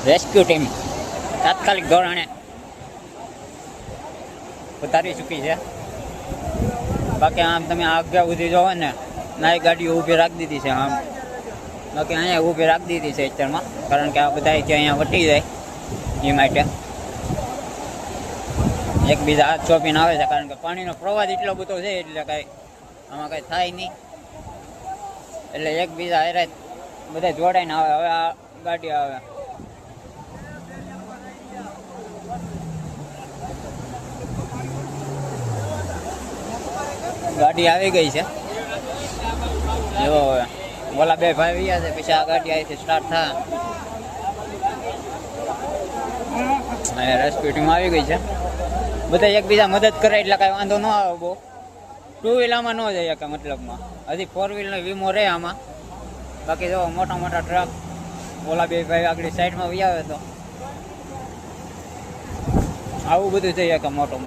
Rescue team તાત્કાલિક ધોરણે ઉતારી ચૂકી છે. બાકી આમ તમે આગળ સુધી જોવો ને નાય ગાડીઓ ઊભી રાખી દીધી છે આમ. બાકી અહીંયા ઊભી રાખી દીધી છે અત્યારમાં, કારણ કે આ બધા અહીંયા વટી જાય એ માટે એકબીજા હાથ ચોપીને આવે છે, કારણ કે પાણીનો પ્રવાહ એટલો બધો છે એટલે કાંઈ આમાં કાંઈ થાય નહીં. એટલે એકબીજા હારે બધા જોડાઈને આવે. હવે આ ગાડી આવે, ગાડી આવી ગઈ છે જો. ઓલા બે ભાઈ ગયા છે, પછી આ ગાડી અહીંથી સ્ટાર્ટ થાય અને રેસ્ક્યુ ટીમ આવી ગઈ છે. બધા એકબીજા મદદ કરે એટલે કાંઈ વાંધો ન આવે બહુ. ટુ વ્હીલરમાં ન જાય કે મતલબમાં હજી ફોર વ્હીલનો વીમો રહે આમાં. બાકી જો મોટા મોટા ટ્રક ઓલા બે ભાઈ આગળ સાઈડમાં વહી આવે તો આવું બધું થઈ શકે મોટું.